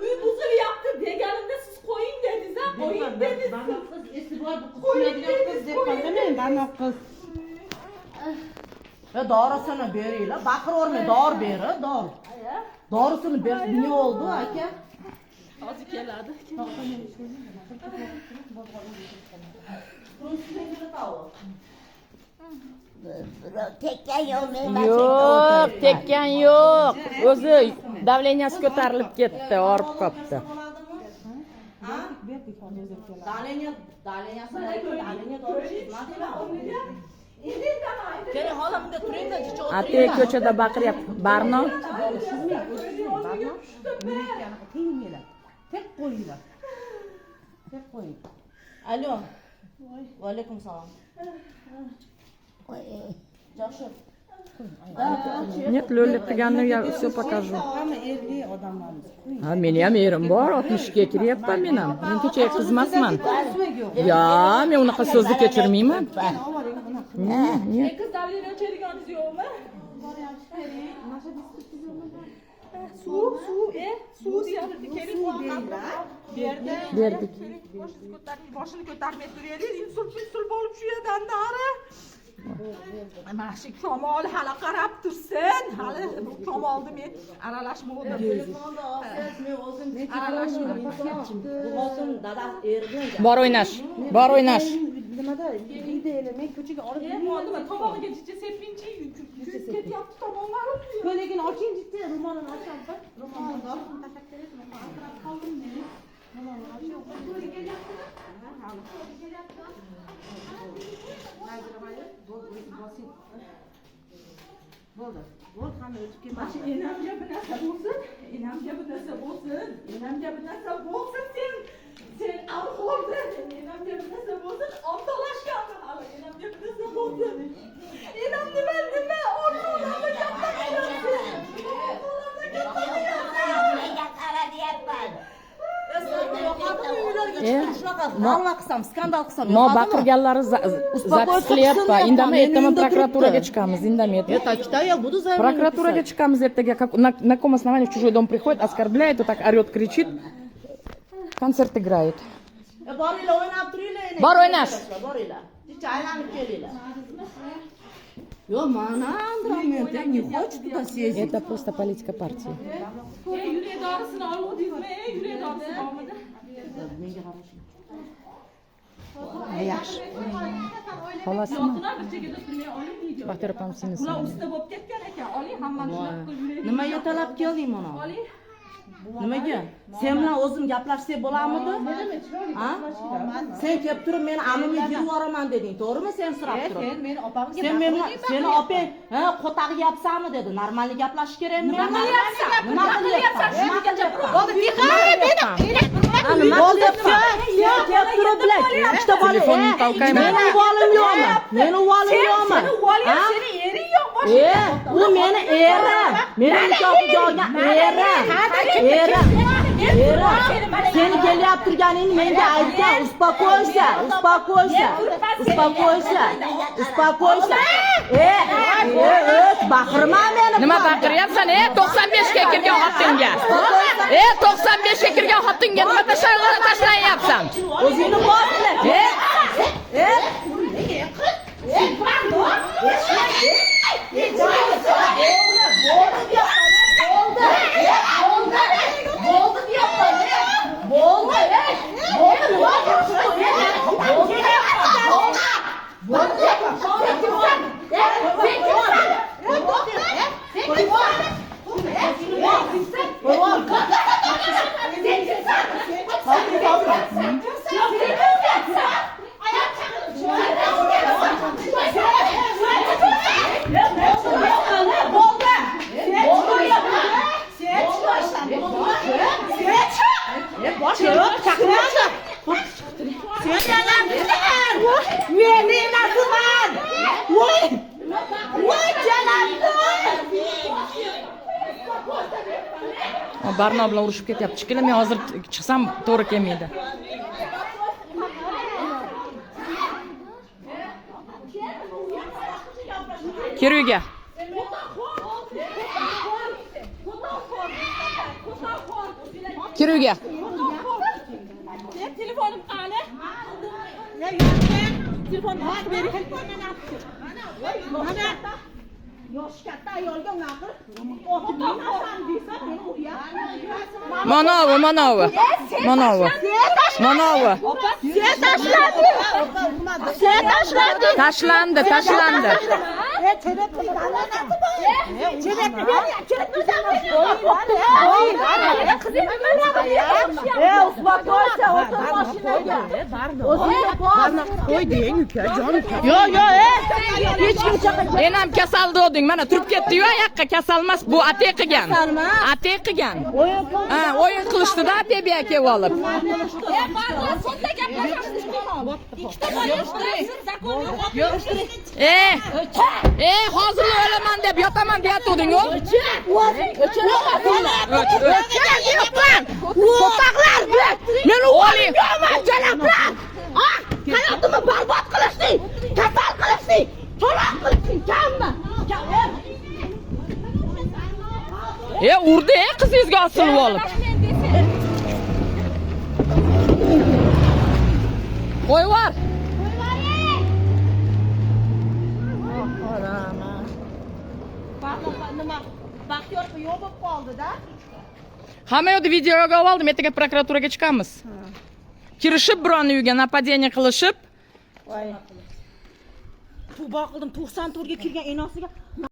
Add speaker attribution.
Speaker 1: uy buzilyapti deganimda siz qo'ying dedingiz, qo'ying dedingiz.
Speaker 2: Barnoq qiz esi bor bu qo'yadigan qiz deb qolmang, barnoq qiz. Ya dorisini beringlar, baqiravermang, dori beri, dori. Dorisini ber, ne oldu aka?
Speaker 1: Hozir keladi.
Speaker 3: Tekkan yo'q,
Speaker 4: Yo'q, tekkan yo'q. O'zi davleniyasi ko'tarilib ketdi, orib qopti.
Speaker 2: Keling, holamda turing-da, jicha o'tiring.
Speaker 4: Ate ko'chada baqiryapti. Barno.
Speaker 2: Tek qo'yinglar. Tek qo'ying. Alo. Va alaykum salom. Yaxshi.
Speaker 4: Нет, Lo'li qilganini я все покажу.
Speaker 2: Hamma erli odamlarmiz.
Speaker 4: Ha, meni ham erim bor, 60 ga kiryapman men ham. Men kecha qiz emasman. Ya, men unaqa so'zni kechirmayman.
Speaker 1: Qiz davleniya cherganingiz yo'qmi? Suv, suv deyapti. Keling,
Speaker 4: Berdik.
Speaker 1: boshini ko'tarmay turaylik. Insul bo'lib shu yerdan nari. Mana shu kamol hali qarab tursin. Hali bu kamolni men aralashmadim.
Speaker 4: Bor o'ynash. Bor o'ynash.
Speaker 2: Nimada? Deydi, men ko'chaga olib
Speaker 1: Nima tomog'iga jicha sepinchi, ketyapti tomonlarim.
Speaker 2: Ko'ylagini oching, jicha, ro'molini oching. Ro'molni dorisini tashlab berasiz, ro'molni qoldim men. Ro'molni oching. Bo'ldi. Bo'ldi, hamma o'tib ketdi.
Speaker 1: Enamga bir narsa bo'lsin. Enamga bir narsa bo'lsin. Enamga bir narsa bo'lsin. Sen alxolda. Enamga bir narsa bo'lsin. Omtalashganmi hali? Enamga bir narsa bo'lsin. Enam nima? Orzularni gaplashayapti.
Speaker 3: Nega qara deyapman.
Speaker 2: Nima qilsam, skandal qilsam.
Speaker 4: Mo baqirganlari zapis qilyapti. Indamay ertaman prokuraturaga chiqamiz. Indamay.
Speaker 2: Это читай, я буду заявление
Speaker 4: Прокуратураga chiqamiz ertaga. На каком основании в чужой дом приходит, оскорбляет, вот так орет, кричит. Kontsert играет.
Speaker 2: Boringlar, o'ynab turinglar.
Speaker 4: Bor o'ynash.
Speaker 2: Boringlar. Jicha aylanib kelinglar. Yo, mana Andromen, не хочет туда сесть.
Speaker 4: Это просто политика партии.
Speaker 1: Yurak dorisini olmadingizmi? Yurak dorisini olmadi.
Speaker 2: Menga qarashing.
Speaker 4: Yaxshi. Xolasimi?
Speaker 1: Yo'qlar bir chekada turmay oling video.
Speaker 4: Baxtiyor opam seni
Speaker 1: Ular
Speaker 4: so'radi.
Speaker 1: ustida bo'lib ketgan ekan. Oling hammani shunaqa qilib yurak.
Speaker 2: Nimaga talab kelding mana?
Speaker 1: Oling.
Speaker 2: Nimaga? Sen bilan o'zim gaplashsak bo'lamidi? Ha? Sen kelib turib meni amimga yurib yuboraman deding, to'g'rimi? Sen so'rab turib.
Speaker 1: Sen meni opamga
Speaker 2: Sen meni seni opang, ha, qo'taq yapsanmi dedi. Normalni gaplashish kerakmi? Nima qilyapsan? Nima qilyapsan?
Speaker 4: Bo'ldi,
Speaker 2: Bo'ldi, kelib turib bilan. Ikkita bola.
Speaker 4: Telefonini tolqayman.
Speaker 2: Meni uvolim yo'qmi? Meni uvolim yo'qmi?
Speaker 1: Seni uvolim, seni ering yo'q boshqa.
Speaker 2: U meni erim. Meni nikohga olgan erim. Erim. Seni kelyap turganingni menga aytgan. Uspokойся, uspokойся. Uspokойся. Uspokойся. Baqirma meni.
Speaker 4: Nima baqiryapsan? 95 ga kirgan xotinga. 95 ga kirgan xotinga nima tashlayapsan?
Speaker 2: O'zingni bosla.
Speaker 4: Barno bilan urushib ketyapti. Shekilli, men hozir chiqsam to'g'ri kelmaydi. Kir uyga. Kir uyga.
Speaker 1: Telefonim qani? Telefonimni bering. Mana yosh katta ayolga unaqa o'tirmasam desa meni uriyapti.
Speaker 4: Manavi.
Speaker 1: Sen tashlading. Sen tashlading.
Speaker 4: Tashlandi. Enam kasal doding. Mana turib ketdi-yu, yoqqa kasalmas. Bu atay qilgan. Atay qilgan. Ha, o'yin qilishdi-da, atay biya kelib olib. Hozir o'laman deb yotaman deyatding-ku.
Speaker 1: So'taqlar bilan meni o'g'limga jalablar. Hayotimni barbod qilishding, kasal qilishding, to'laq qilishding, kammi?
Speaker 4: Urdi, qizingizga osilib olib. Qo'yvar.
Speaker 1: Nima baxtiyor yo'q bo'lib qoldi-da.
Speaker 4: Hamma yo'qni videoga oldim, ertaga prokuraturaga chiqamiz. Kirishib birovni uyiga napadeniya qilishib.
Speaker 1: Tuba qildim, 90 turga kirgan enasiga